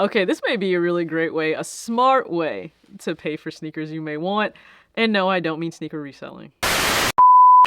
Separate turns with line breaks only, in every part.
Okay, this may be a really great way, a smart way to pay for sneakers you may want. And no, I don't mean sneaker reselling.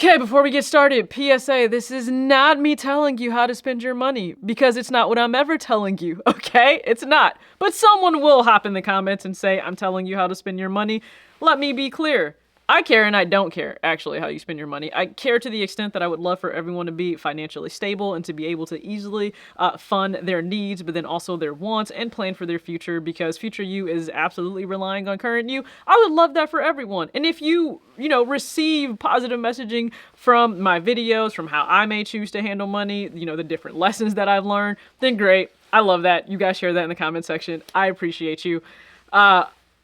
Okay, before we get started, PSA, this is not me telling you how to spend your money, because it's not what I'm ever telling you, okay? It's not. But someone will hop in the comments and say, I'm telling you how to spend your money. Let me be clear. I care and I don't care, actually, how you spend your money. I care to the extent that I would love for everyone to be financially stable and to be able to easily fund their needs, but then also their wants and plan for their future, because future you is absolutely relying on current you. I would love that for everyone. And if you receive positive messaging from my videos, from how I may choose to handle money, the different lessons that I've learned, then great. I love that. You guys share that in the comment section. I appreciate you.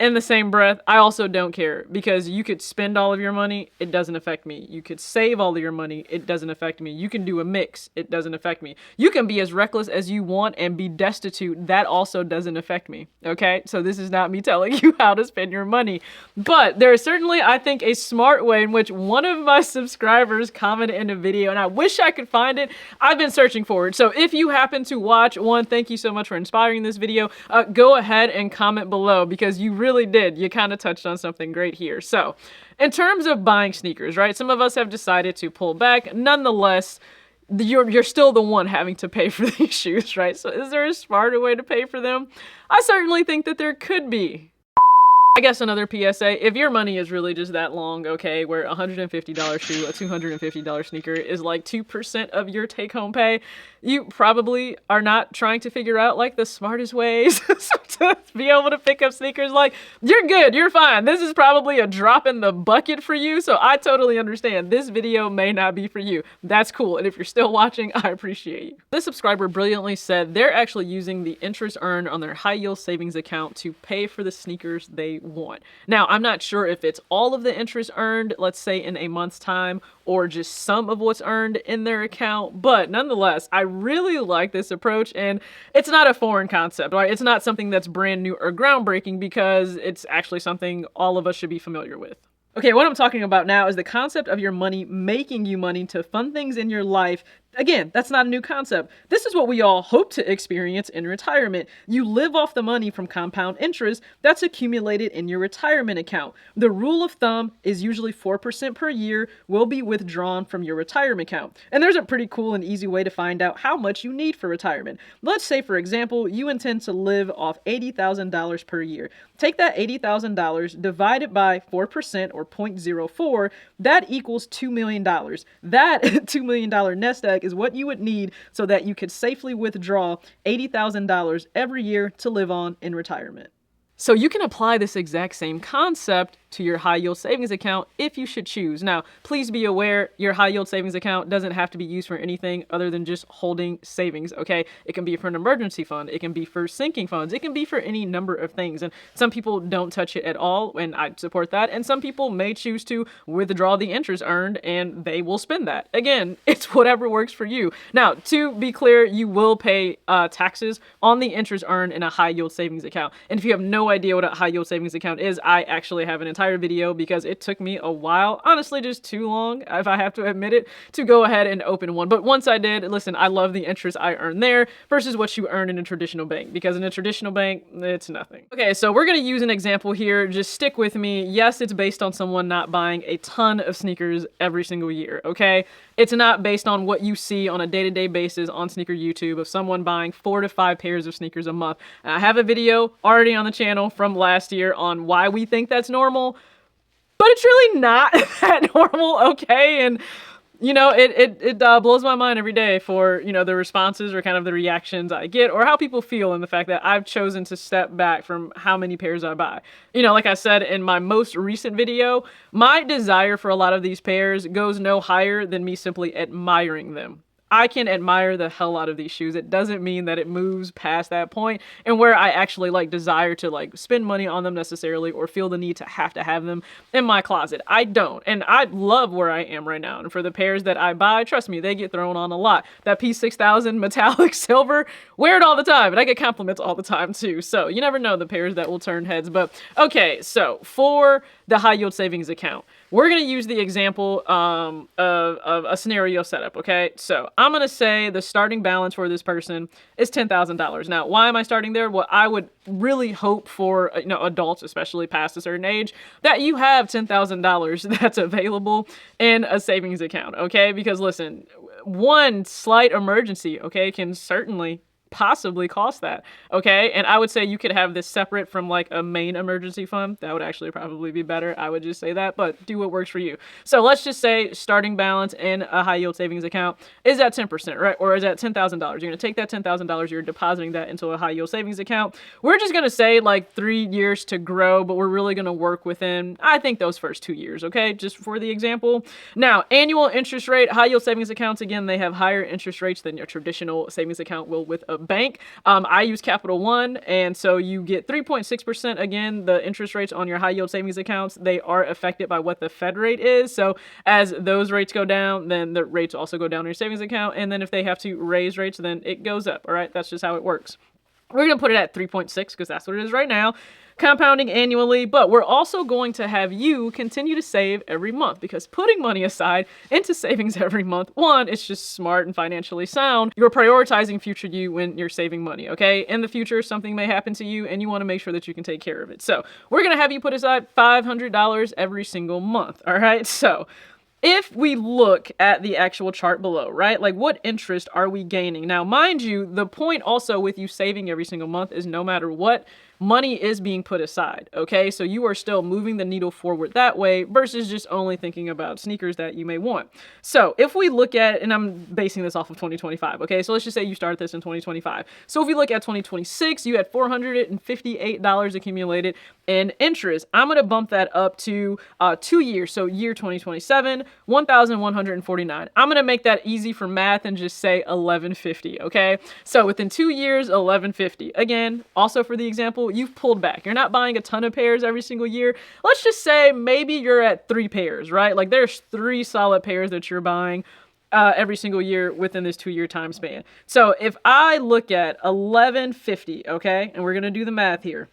In the same breath, I also don't care, because you could spend all of your money, it doesn't affect me. You could save all of your money, it doesn't affect me. You can do a mix, it doesn't affect me. You can be as reckless as you want and be destitute, that also doesn't affect me, okay? So this is not me telling you how to spend your money. But there is certainly, I think, a smart way in which one of my subscribers commented in a video, and I wish I could find it. I've been searching for it. So if you happen to watch one, thank you so much for inspiring this video. Go ahead and comment below, because you really did. You kind of touched on something great here. So, in terms of buying sneakers, right? Some of us have decided to pull back. Nonetheless, you're still the one having to pay for these shoes, right? So, is there a smarter way to pay for them? I certainly think that there could be. I guess another PSA, if your money is really just that long, okay, where a $150 shoe, a $250 sneaker is like 2% of your take-home pay, you probably are not trying to figure out like the smartest ways to be able to pick up sneakers. Like, you're good, you're fine. This is probably a drop in the bucket for you, so I totally understand. This video may not be for you. That's cool, and if you're still watching, I appreciate you. This subscriber brilliantly said they're actually using the interest earned on their high-yield savings account to pay for the sneakers they want. Now, I'm not sure if it's all of the interest earned, let's say in a month's time, or just some of what's earned in their account, but nonetheless, I really like this approach, and it's not a foreign concept, right? It's not something that's brand new or groundbreaking, because it's actually something all of us should be familiar with. Okay, what I'm talking about now is the concept of your money making you money to fund things in your life. Again, that's not a new concept. This is what we all hope to experience in retirement. You live off the money from compound interest that's accumulated in your retirement account. The rule of thumb is usually 4% per year will be withdrawn from your retirement account. And there's a pretty cool and easy way to find out how much you need for retirement. Let's say, for example, you intend to live off $80,000 per year. Take that $80,000, divide it by 4% or 0.04, that equals $2 million. That $2 million nest egg is what you would need so that you could safely withdraw $80,000 every year to live on in retirement. So you can apply this exact same concept to your high yield savings account if you should choose. Now, please be aware your high yield savings account doesn't have to be used for anything other than just holding savings, okay? It can be for an emergency fund, it can be for sinking funds, it can be for any number of things. And some people don't touch it at all, and I support that. And some people may choose to withdraw the interest earned and they will spend that. Again, it's whatever works for you. Now, to be clear, you will pay taxes on the interest earned in a high yield savings account. And if you have no idea what a high yield savings account is, I actually have an entire video, because it took me a while, honestly just too long, if I have to admit it, to go ahead and open one. But once I did, listen, I love the interest I earn there versus what you earn in a traditional bank, because in a traditional bank, it's nothing. Okay, so we're going to use an example here. Just stick with me. Yes, it's based on someone not buying a ton of sneakers every single year, okay? It's not based on what you see on a day-to-day basis on sneaker YouTube of someone buying 4 to 5 pairs of sneakers a month. And I have a video already on the channel from last year on why we think that's normal, but it's really not that normal, okay? And it blows my mind every day for, the responses or kind of the reactions I get, or how people feel in the fact that I've chosen to step back from how many pairs I buy. Like I said in my most recent video, my desire for a lot of these pairs goes no higher than me simply admiring them. I can admire the hell out of these shoes. It doesn't mean that it moves past that point and where I actually desire to spend money on them necessarily or feel the need to have them in my closet. I don't. And I love where I am right now. And for the pairs that I buy, trust me, they get thrown on a lot. That P6000 metallic silver, wear it all the time. And I get compliments all the time too. So you never know the pairs that will turn heads. But okay, so for the high yield savings account, we're going to use the example of a scenario setup, okay? So I'm going to say the starting balance for this person is $10,000. Now, why am I starting there? Well, I would really hope for, adults, especially past a certain age, that you have $10,000 that's available in a savings account, okay? Because listen, one slight emergency, okay, can certainly possibly cost that, okay? And I would say you could have this separate from like a main emergency fund. That would actually probably be better. I would just say that, but do what works for you. So let's just say starting balance in a high yield savings account is at 10%, right? Or is at $10,000. You're going to take that $10,000, you're depositing that into a high yield savings account. We're just going to say like 3 years to grow, but we're really going to work within, I think, those first 2 years, okay? Just for the example. Now, annual interest rate, high yield savings accounts, again, they have higher interest rates than your traditional savings account will with a bank. I use Capital One, and so you get 3.6%. Again, the interest rates on your high yield savings accounts, they are affected by what the Fed rate is. So as those rates go down, then the rates also go down in your savings account. And then if they have to raise rates, then it goes up. All right, that's just how it works. We're going to put it at 3.6 because that's what it is right now, compounding annually, but we're also going to have you continue to save every month because putting money aside into savings every month, one, it's just smart and financially sound. You're prioritizing future you when you're saving money, okay? In the future, something may happen to you and you want to make sure that you can take care of it. So we're going to have you put aside $500 every single month, all right? So if we look at the actual chart below, right, like what interest are we gaining? Now, mind you, the point also with you saving every single month is no matter what, money is being put aside, okay? So you are still moving the needle forward that way versus just only thinking about sneakers that you may want. So if we look at, and I'm basing this off of 2025, okay? So let's just say you start this in 2025. So if we look at 2026, you had $458 accumulated in interest. I'm going to bump that up to 2 years. So year 2027, $1,149. I'm going to make that easy for math and just say $1,150, okay? So within 2 years, $1,150. Again, also for the example, you've pulled back. You're not buying a ton of pairs every single year. Let's just say maybe you're at 3 pairs, right? Like there's 3 solid pairs that you're buying every single year within this 2 year time span. So if I look at $1,150, okay, and we're going to do the math here,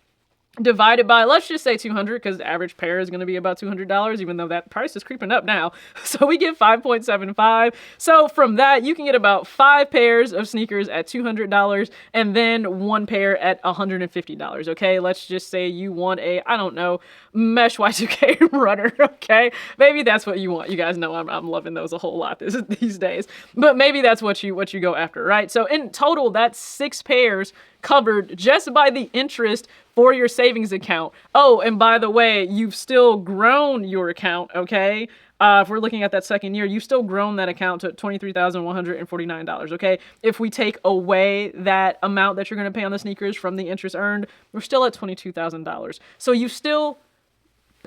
divided by, let's just say 200, because the average pair is going to be about $200, even though that price is creeping up now. So we get 5.75. So from that, you can get about 5 pairs of sneakers at $200 and then 1 pair at $150. Okay, let's just say you want a, I don't know, mesh Y2K runner. Okay, maybe that's what you want. You guys know I'm loving those a whole lot these days. But maybe that's what you go after, right? So in total, that's 6 pairs covered just by the interest for your savings account. Oh, and by the way, you've still grown your account, okay? If we're looking at that second year, you've still grown that account to $23,149, okay? If we take away that amount that you're going to pay on the sneakers from the interest earned, we're still at $22,000. So you still,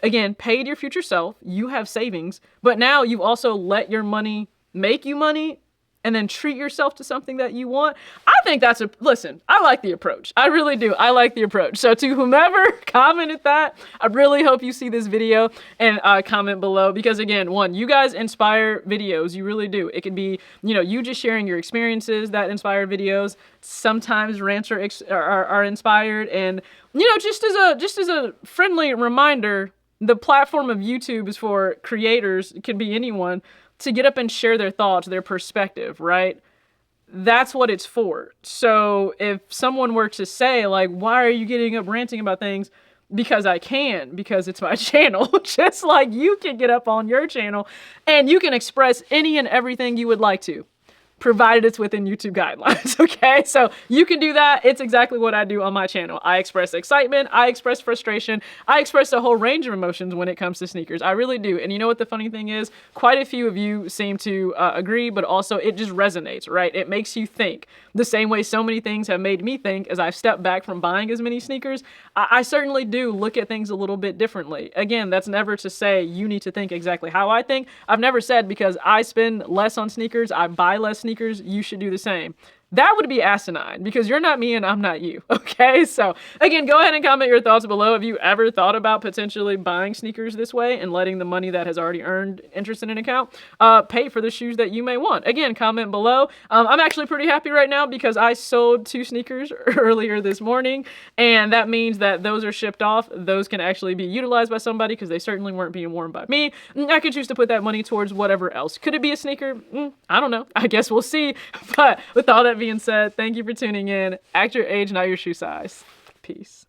again, paid your future self, you have savings, but now you've also let your money make you money and then treat yourself to something that you want. I think that's listen, I like the approach. I really do. I like the approach. So to whomever commented that, I really hope you see this video and comment below because again, one, you guys inspire videos. You really do. It could be, you just sharing your experiences that inspire videos. Sometimes rants are inspired. And, just as a friendly reminder, the platform of YouTube is for creators. It could be anyone to get up and share their thoughts, their perspective, right? That's what it's for. So if someone were to say, like, why are you getting up ranting about things? Because I can, because it's my channel. Just like you can get up on your channel and you can express any and everything you would like to, provided it's within YouTube guidelines, okay? So you can do that. It's exactly what I do on my channel. I express excitement, I express frustration, I express a whole range of emotions when it comes to sneakers. I really do. And you know what the funny thing is? Quite a few of you seem to agree, but also it just resonates, right? It makes you think. The same way so many things have made me think as I've stepped back from buying as many sneakers, I certainly do look at things a little bit differently. Again, that's never to say you need to think exactly how I think. I've never said because I spend less on sneakers, I buy less sneakers, you should do the same. That would be asinine because you're not me and I'm not you. Okay, so again, go ahead and comment your thoughts below. Have you ever thought about potentially buying sneakers this way and letting the money that has already earned interest in an account pay for the shoes that you may want? Again, comment below. I'm actually pretty happy right now because I sold 2 sneakers earlier this morning, and that means that those are shipped off. Those can actually be utilized by somebody because they certainly weren't being worn by me. I could choose to put that money towards whatever else. Could it be a sneaker? I don't know. I guess we'll see. But with all that being said, thank you for tuning in. Act your age, not your shoe size. Peace.